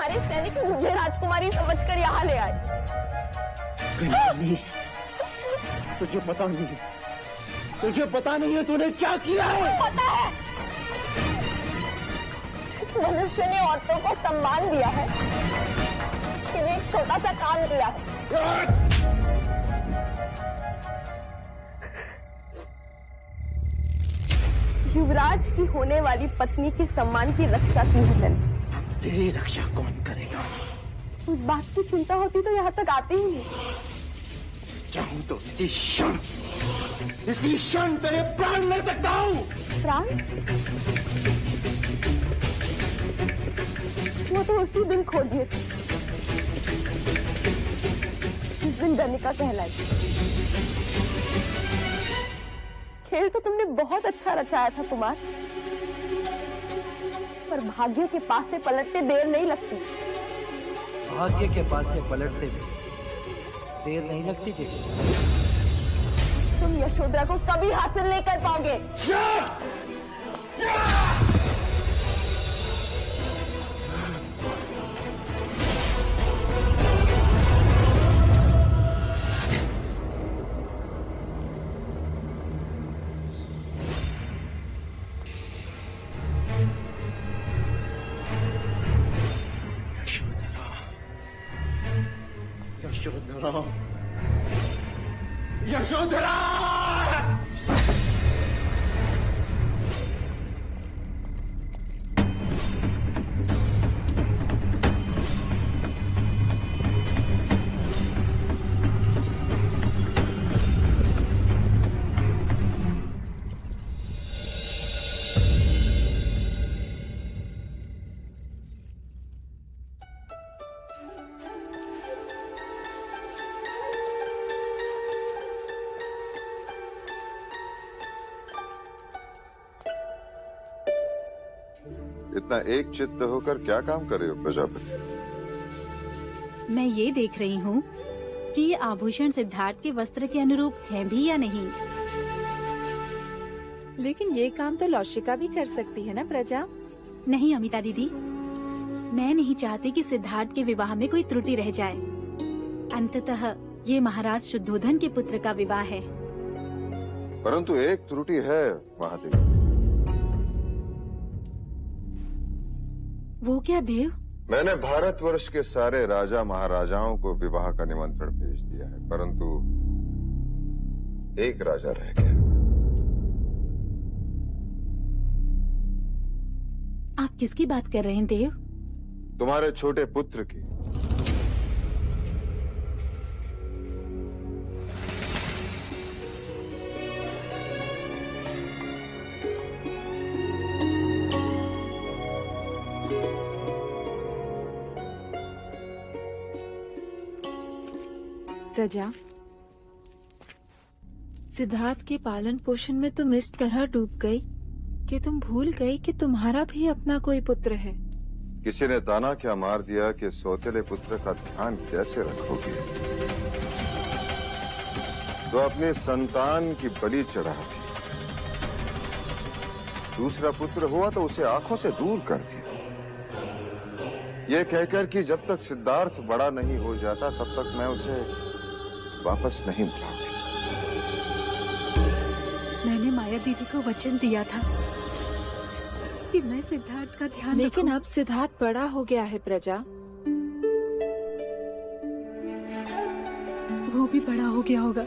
सारे सैनिक मुझे राजकुमारी समझकर यहाँ ले आए। तुझे पता नहीं है तूने क्या किया है? पता है, जिस मनुष्य ने औरतों को सम्मान दिया है, उसने एक छोटा सा काम किया है। युवराज की होने वाली पत्नी के सम्मान की रक्षा की है मैंने। तेरी रक्षा कौन करेगा? उस बात की चिंता होती तो यहाँ तक आती ही नहीं। चाहूं तो इसी क्षण तेरे प्राण ले सकता हूँ। प्राण? वो तो उसी दिन खो दिए थे, जिस दिन गणिका कहलाई। खेल तो तुमने बहुत अच्छा रचाया था कुमार, पर भाग्य के पास से पलटते देर नहीं लगती। भाग्य के पास से पलटते भी देर नहीं लगती जी। तुम यशोधरा को कभी हासिल नहीं कर पाओगे। यशोधरा! इतना एक चित्त होकर क्या काम कर रहे हो प्रजापति? मैं ये देख रही हूँ कि ये आभूषण सिद्धार्थ के वस्त्र के अनुरूप है भी या नहीं। लेकिन ये काम तो लौशिका भी कर सकती है ना प्रजा? नहीं अमिता दीदी, मैं नहीं चाहती कि सिद्धार्थ के विवाह में कोई त्रुटि रह जाए। अंततः ये महाराज शुद्धोधन के पुत्र का विवाह है। परंतु एक त्रुटि है महादेवी। वो क्या देव? मैंने भारतवर्ष के सारे राजा महाराजाओं को विवाह का निमंत्रण भेज दिया है, परंतु एक राजा रह गया। आप किसकी बात कर रहे हैं देव? तुम्हारे छोटे पुत्र की। प्रजा, सिद्धार्थ के पालन पोषण में तुम इस तरह डूब गई कि तुम भूल गई कि तुम्हारा भी अपना कोई पुत्र है। किसी ने ताना क्या मार दिया कि सौतेले पुत्र का ध्यान कैसे रखोगी? तो अपनी संतान की बलि चढ़ाती। दूसरा पुत्र हुआ तो उसे आंखों से दूर कर दिया, ये कहकर कि जब तक सिद्धार्थ बड़ा नहीं हो जाता तब तक मैं उसे वापस नहीं बुलाऊंगी। मैंने माया दीदी को वचन दिया था कि मैं सिद्धार्थ का ध्यान लेकिन अब सिद्धार्थ बड़ा हो गया है प्रजा। वो भी बड़ा हो गया होगा।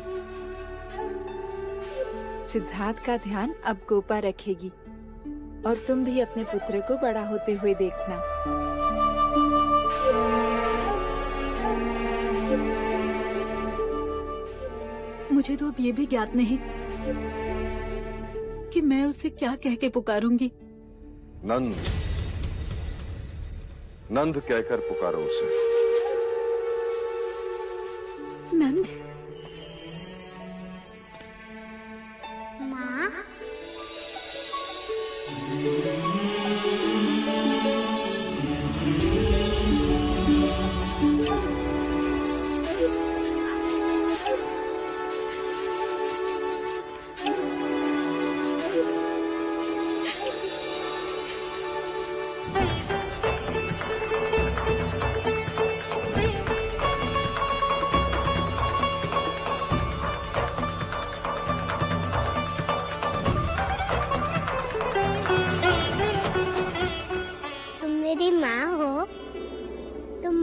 सिद्धार्थ का ध्यान अब गोपा रखेगी और तुम भी अपने पुत्र को बड़ा होते हुए देखना। मुझे तो अब ये भी ज्ञात नहीं कि मैं उसे क्या कह के पुकारूंगी। नंद, नंद कहकर पुकारो उसे। नंद? माँ?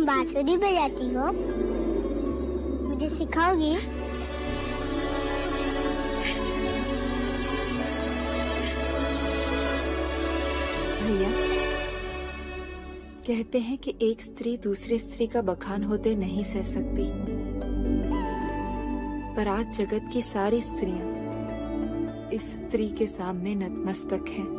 बांसुरी बजाती हो? मुझे सिखाओगी? भैया, कहते हैं कि एक स्त्री दूसरी स्त्री का बखान होते नहीं सह सकती, पर आज जगत की सारी स्त्रियां इस स्त्री के सामने नतमस्तक हैं।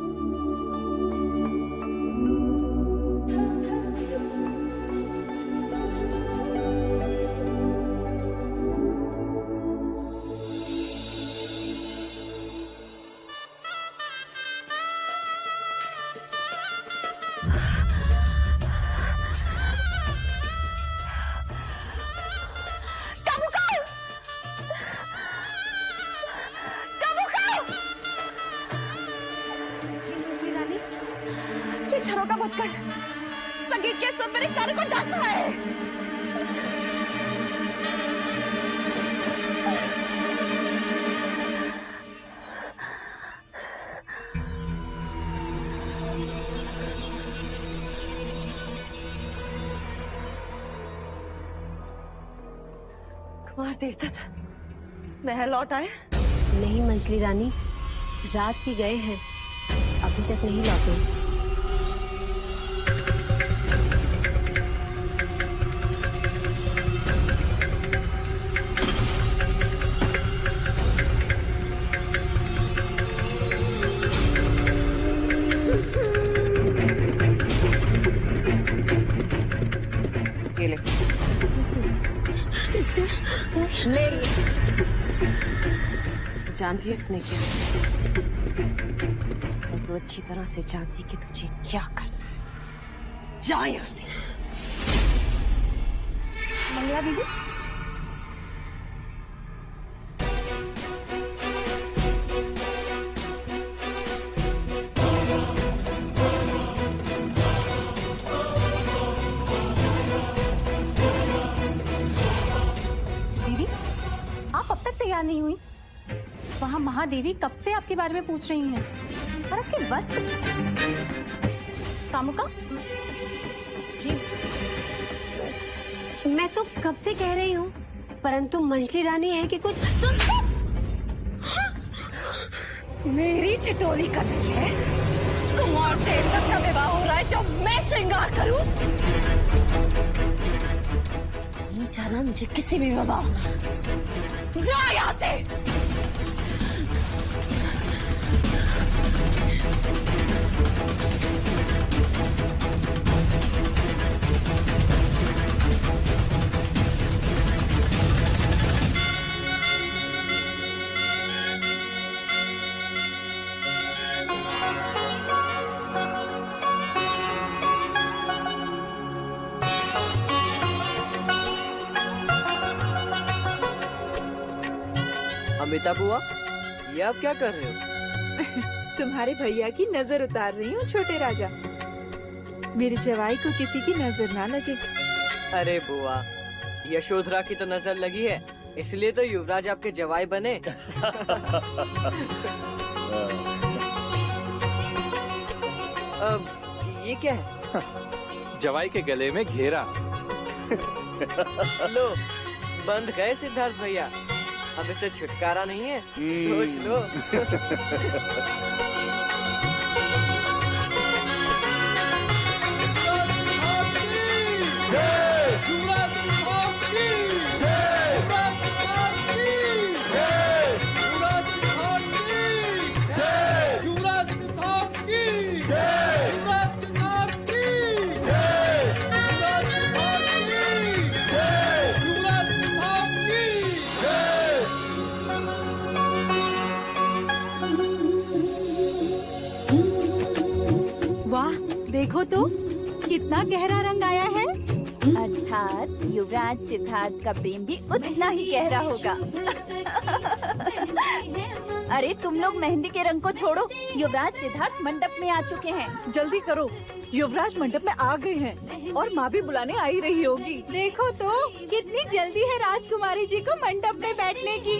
झरोका मत कर, संगीत के सुर मेरे कान को डस रहा है। कुमार देवदत्त महल लौट आए? नहीं मंजली रानी, रात ही गए हैं, अभी तक नहीं लौटे। ले तू जानती है इसने क्या? मैं तो अच्छी तरह से जानती कि तुझे क्या करना है। जा यहाँ से। मंगला दीदी, नहीं हुई। वहाँ महादेवी कब से आपके बारे में पूछ रही हैं। और आपके वस्त्र। कामुका जी, मैं तो कब से कह रही हूँ, परंतु मंजली रानी है कि कुछ सुन। मेरी चिटोरी कर रही है। कुमार देवदत्त का विवाह हो रहा है जो मैं श्रृंगार करूं। नहीं जाना मुझे किसी भी विवाह। जा यहाँ से। अमिता बुआ, ये आप क्या कर रहे हो? तुम्हारे भैया की नजर उतार रही हूँ छोटे राजा। मेरे जवाई को किसी की नजर ना लगे। अरे बुआ, यशोधरा की तो नजर लगी है, इसलिए तो युवराज आपके जवाई बने। अब ये क्या है? जवाई के गले में घेरा। लो, बंद गए सिद्धार्थ भैया, अब इससे छुटकारा नहीं है। सोच लो। देखो तो कितना गहरा रंग आया है। अर्थात युवराज सिद्धार्थ का प्रेम भी उतना ही गहरा होगा। अरे तुम लोग मेहंदी के रंग को छोड़ो, युवराज सिद्धार्थ मंडप में आ चुके हैं। जल्दी करो, युवराज मंडप में आ गए हैं और माँ भी बुलाने आई रही होगी। देखो तो कितनी जल्दी है राजकुमारी जी को मंडप में बैठने की।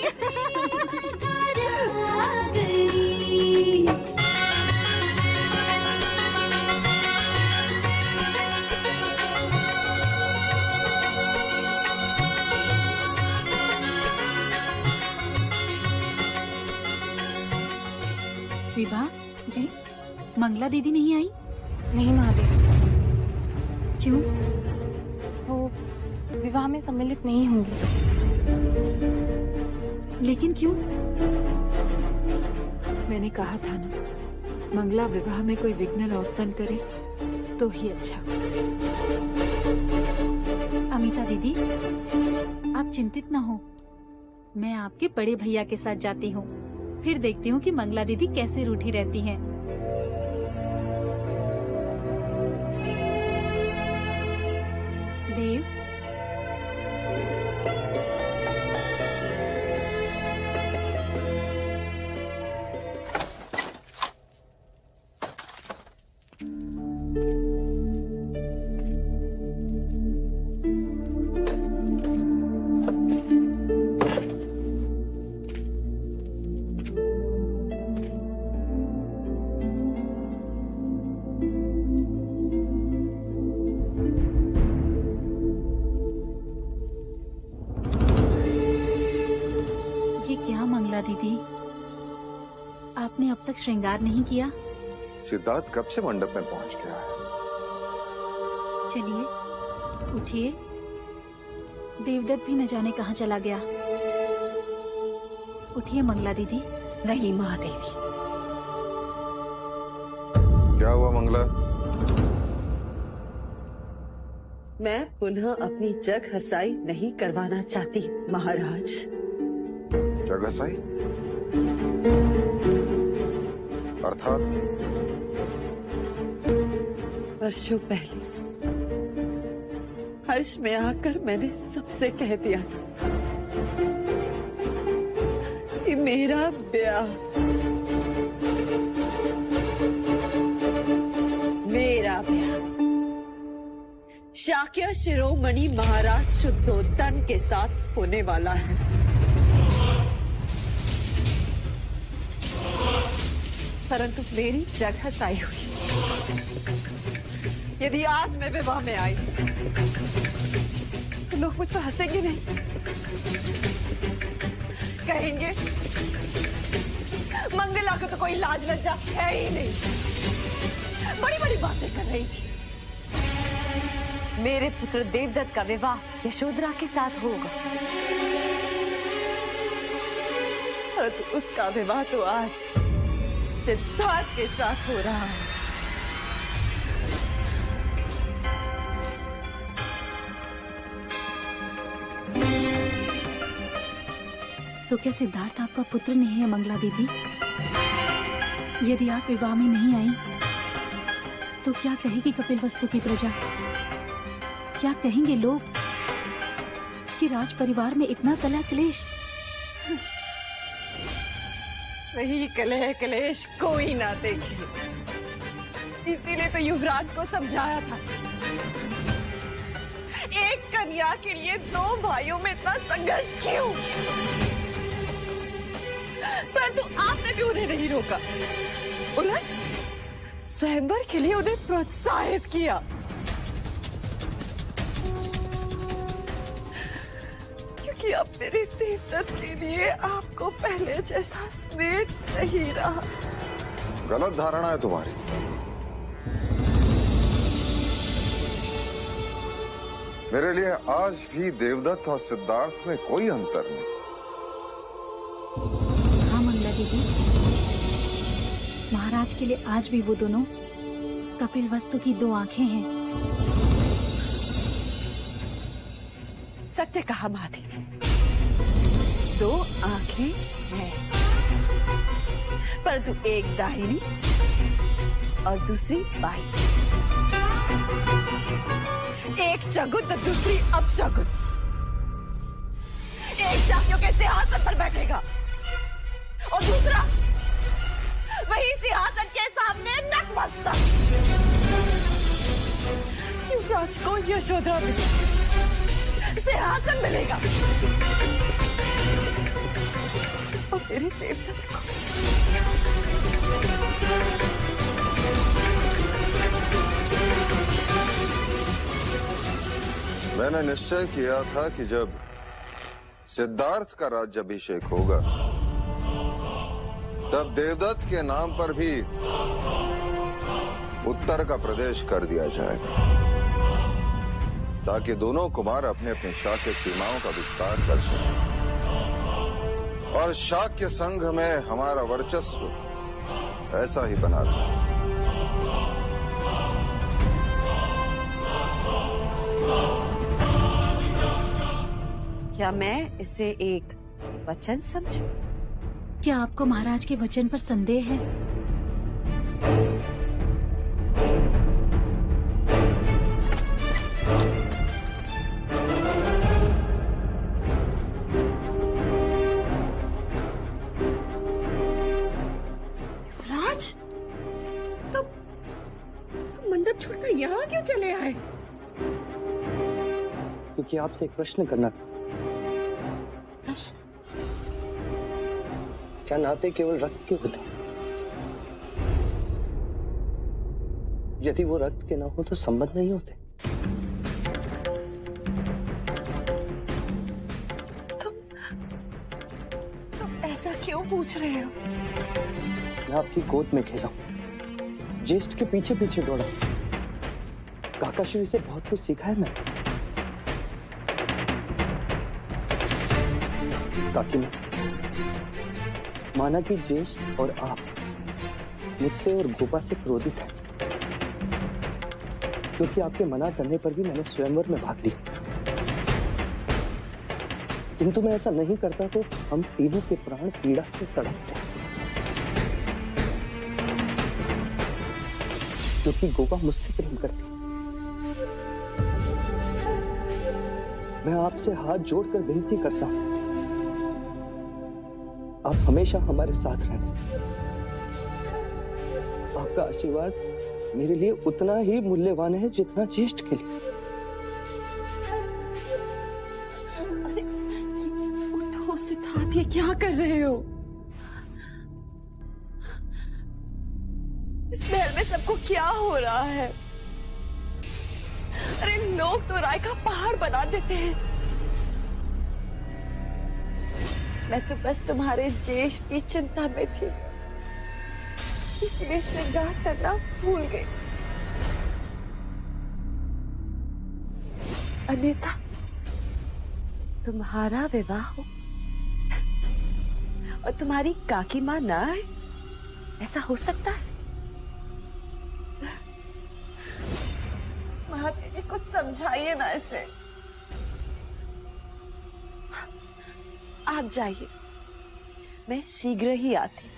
मंगला दीदी नहीं आई? नहीं महादेवी, क्यों? वो विवाह में सम्मिलित नहीं होंगी। लेकिन क्यों? मैंने कहा था ना, मंगला विवाह में कोई विघ्न न उत्पन्न करे तो ही अच्छा। अमिता दीदी, आप चिंतित न हो, मैं आपके बड़े भैया के साथ जाती हूँ, फिर देखती हूँ कि मंगला दीदी कैसे रूठी रहती हैं। देव, दीदी, आपने अब तक श्रृंगार नहीं किया? सिद्धार्थ कब से मंडप में पहुंच गया है? चलिए, उठिए। देवदत्त भी न जाने कहाँ चला गया। उठिए मंगला दीदी। नहीं महादेवी। क्या हुआ मंगला? मैं पुनः अपनी जग हसाई नहीं करवाना चाहती महाराज। जग हसाई? अर्थात? वर्षों पहले हर्ष में आकर मैंने सबसे कह दिया था कि मेरा ब्याह शाक्य शिरोमणि महाराज शुद्धोधन के साथ होने वाला है। परंतु मेरी जग हसाई हुई। यदि आज मैं विवाह में आई तो लोग मुझ पर हंसेंगे नहीं, कहेंगे मंगला को तो कोई लाज लज्जा है ही नहीं। बड़ी बड़ी बातें कर रही थी। मेरे पुत्र देवदत्त का विवाह यशोधरा के साथ होगा, परंतु उसका विवाह तो आज सिद्धार्थ के साथ हो रहा है। तो क्या सिद्धार्थ आपका पुत्र नहीं है मंगला दीदी? यदि आप विवाह में नहीं आई तो क्या कहेगी कपिलवस्तु की प्रजा? क्या कहेंगे लोग कि राज परिवार में इतना कलह क्लेश? वही कलह क्लेश कोई ना देखे, इसीलिए तो युवराज को समझाया था। एक कन्या के लिए दो भाइयों में इतना संघर्ष क्यों? परंतु आपने भी उन्हें नहीं रोका, उलट स्वयंवर के लिए उन्हें प्रोत्साहित किया। क्योंकि अब मेरे देवदत्त के लिए आपको पहले जैसा स्नेह नहीं रहा। गलत धारणा है तुम्हारी। मेरे लिए आज भी देवदत्त और सिद्धार्थ में कोई अंतर नहीं। हाँ मंगला दीदी, महाराज के लिए आज भी वो दोनों कपिलवस्तु की दो आंखें हैं। सत्य कहा महादेवी, दो आंखें हैं, परंतु एक दाहिनी और दूसरी बाईं। एक चगुन तो दूसरी अपशगुन। एक चाकियों के सिंहासन पर बैठेगा और दूसरा वही सिंहासन के सामने नतमस्तक। युवराज को यशोधरा में सिंहासन मिलेगा और मेरे देवदत्त को मैंने निश्चय किया था कि जब सिद्धार्थ का राज्याभिषेक होगा तब देवदत्त के नाम पर भी उत्तर का प्रदेश कर दिया जाएगा, ताकि दोनों कुमार अपने अपने शाक्य सीमाओं का विस्तार कर सकें और शाक्य संघ में हमारा वर्चस्व ऐसा ही बना रहे। क्या मैं इसे एक वचन समझूं? क्या आपको महाराज के वचन पर संदेह है? राज, तुम मंडप छोड़कर यहाँ क्यों चले आए? क्योंकि आपसे एक प्रश्न करना था। प्रश्न? क्या नाते केवल रक्त के होते हैं? यदि वो रक्त के ना हो तो संबंध नहीं होते। तुम ऐसा क्यों पूछ रहे हो? मैं आपकी गोद में खेला, ज्येष्ठ के पीछे पीछे दौड़ा, काकाश्री से बहुत कुछ सीखा है मैंने। काकी ने माना कि ज्येष्ठ और आप मुझसे और गोपा से क्रोधित हैं, क्योंकि आपके मना करने पर भी मैंने स्वयंवर में भाग लिया। किंतु मैं ऐसा नहीं करता तो हम तीनों के प्राण पीड़ा से तड़पते हैं, क्योंकि गोपा मुझसे प्रेम करती। मैं आपसे हाथ जोड़कर विनती करता हूं, आप हमेशा हमारे साथ रहें। आपका आशीर्वाद मेरे लिए उतना ही मूल्यवान है जितना ज्येष्ठ के लिए। अरे, उठो सिद्धार्थ, ये क्या कर रहे हो? इस महल में सबको क्या हो रहा है? अरे लोग तो राय का पहाड़ बना देते हैं। मैं तो बस तुम्हारे ज्येष्ठ की चिंता में थी, इसलिए श्रृंगार करना भूल गई। अन्यथा तुम्हारा विवाह हो और तुम्हारी काकी मां ना आए, ऐसा हो सकता है? महादेवी, कुछ समझाइए ना इसे। आप जाइए, मैं शीघ्र ही आती।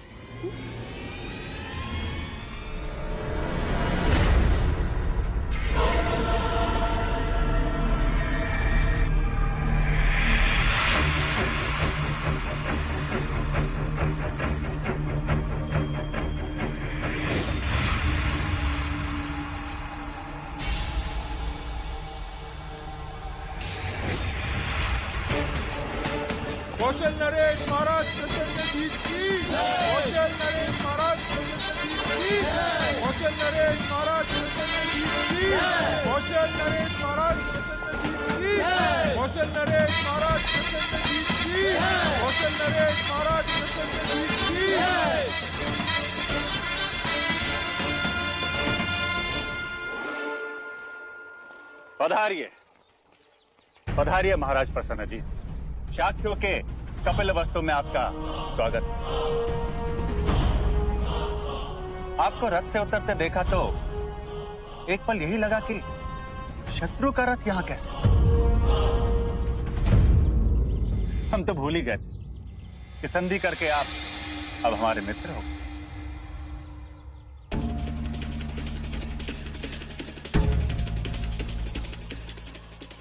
कौशल नरेश महाराज प्रसन्नजीत की, कौशल नरेश महाराज प्रसन्नजीत की, कौशल नरेश महाराज प्रसन्नजीत की, कौशल नरेश महाराज प्रसन्नजीत की, कौशल नरेश महाराज प्रसन्नजीत की, कौशल नरेश महाराज प्रसन्नजीत की। पधारिए, पधारिए महाराज प्रसन्नजीत। शाक्यों के कपिल वस्तु में आपका स्वागत। आपको रथ से उतरते देखा तो एक पल यही लगा कि शत्रु का रथ यहां कैसे। हम तो भूल ही गए कि संधि करके आप अब हमारे मित्र हो।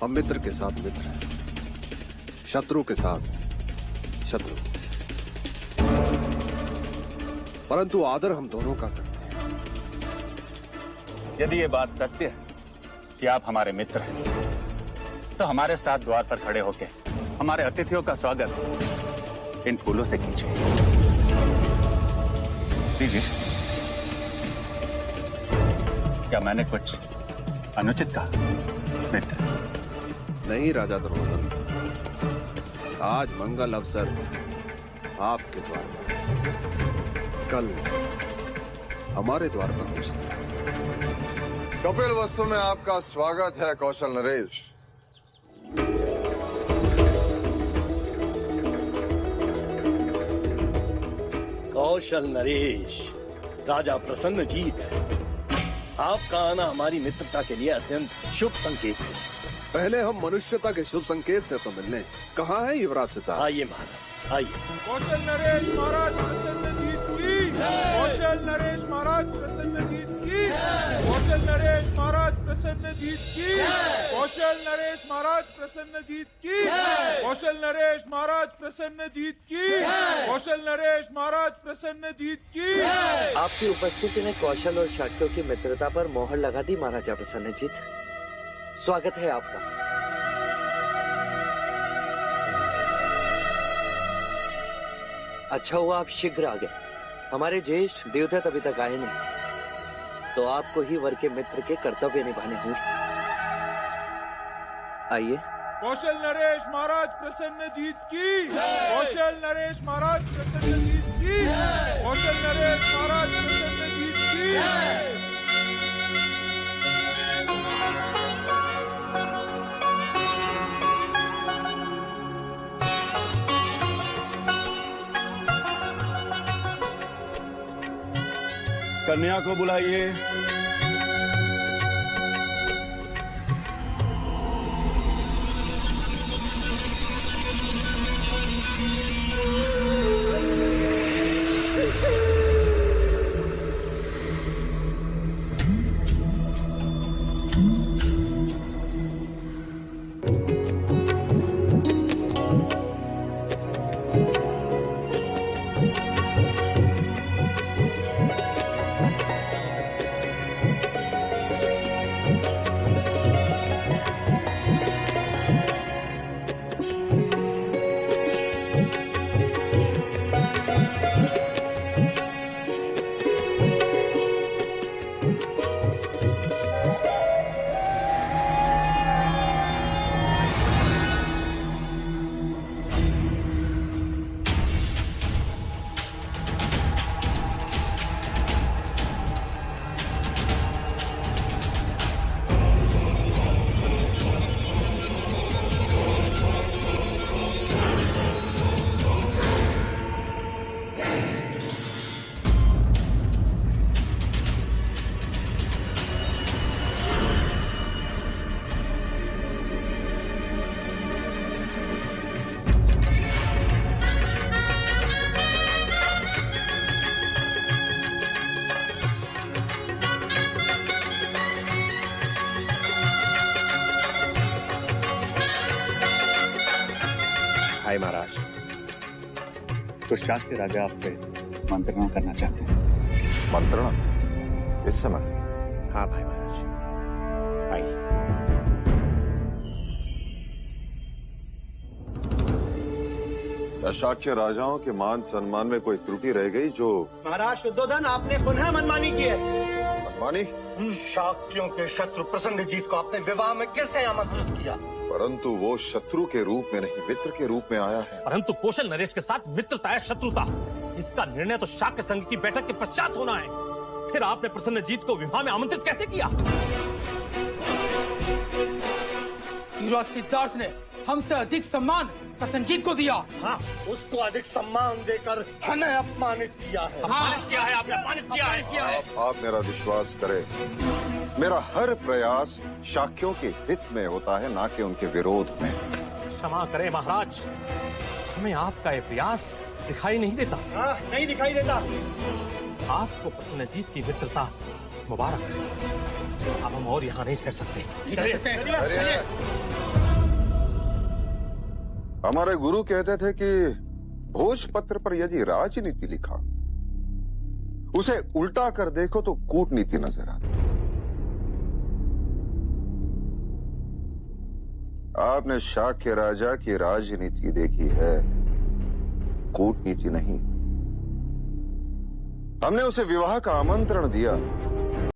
हम मित्र के साथ मित्र हैं, शत्रु के साथ शत्रु, परंतु आदर हम दोनों का करते हैं। यदि ये बात सत्य है कि आप हमारे मित्र हैं, तो हमारे साथ द्वार पर खड़े होकर हमारे अतिथियों का स्वागत इन फूलों से कीजिए। दीजिए। क्या मैंने कुछ अनुचित कहा मित्र? नहीं राजा दुर्योधन, आज मंगल अवसर आपके द्वार पर, कल हमारे द्वार पर हो सकता है। कपिल वस्तु में आपका स्वागत है कौशल नरेश। कौशल नरेश, राजा प्रसन्नजीत है। आपका आना हमारी मित्रता के लिए अत्यंत शुभ संकेत है। पहले हम मनुष्यता के शुभ संकेत से तो मिलने। कहाँ है युवराज सिद्धार्थ? आइए महाराज, आइए। कौशल नरेश महाराज प्रसन्नजीत की। कौशल नरेश महाराज प्रसन्नजीत की। कौशल नरेश महाराज प्रसन्नजीत की। कौशल नरेश महाराज प्रसन्नजीत की। कौशल नरेश महाराज प्रसन्नजीत की। कौशल नरेश महाराज प्रसन्नजीत की। आपकी उपस्थिति ने कौशल और शाक्यों की मित्रता पर मोहर लगा दी महाराजा प्रसन्नजीत। स्वागत है आपका। अच्छा हुआ आप शीघ्र आ गए। हमारे ज्येष्ठ देवदत्त अभी तक आए नहीं, तो आपको ही वर के मित्र के कर्तव्य निभाने होंगे। आइए। कौशल नरेश महाराज प्रसन्नजीत की। कौशल नरेश महाराज प्रसन्नजीत की। कौशल नरेश महाराज प्रसन्नजीत की। कन्या को बुलाइए। हाय महाराज, तो शाक्य राजा आपसे मंत्रणा करना चाहते हैं। मंत्रणा? इस समय? हाँ भाई महाराज, आइए। शाक्य राजाओं के मान सम्मान में कोई त्रुटि रह गई जो? महाराज शुद्धोधन, आपने पुनः मनमानी की है। मनमानी? शाक्यों के शत्रु प्रसन्नजीत को आपने विवाह में कैसे आमंत्रित किया? परंतु वो शत्रु के रूप में नहीं, मित्र के रूप में आया है। परंतु कौशल नरेश के साथ मित्रता है शत्रुता, इसका निर्णय तो शाक्य संघ की बैठक के पश्चात होना है। फिर आपने प्रसन्नजीत को विवाह में आमंत्रित कैसे किया? युवराज सिद्धार्थ ने हमसे अधिक सम्मान प्रसन्नजीत को दिया। हाँ, उसको अधिक सम्मान देकर हमें अपमानित किया है। अपमानित किया है आपने, अपमानित किया है। आप मेरा विश्वास करें, मेरा हर प्रयास शाक्यों के हित में होता है, ना कि उनके विरोध में। क्षमा करें महाराज, हमें आपका ये प्रयास दिखाई नहीं देता। हाँ, नहीं दिखाई देता। आपको प्रसन्नजीत की मित्रता मुबारक है। अब हम और यहाँ नहीं ठहर सकते। हमारे गुरु कहते थे कि भोजपत्र पर यदि राजनीति लिखा, उसे उल्टा कर देखो तो कूटनीति नजर आती। आपने शाक्य राजा की राजनीति देखी है, कूटनीति नहीं। हमने उसे विवाह का आमंत्रण दिया,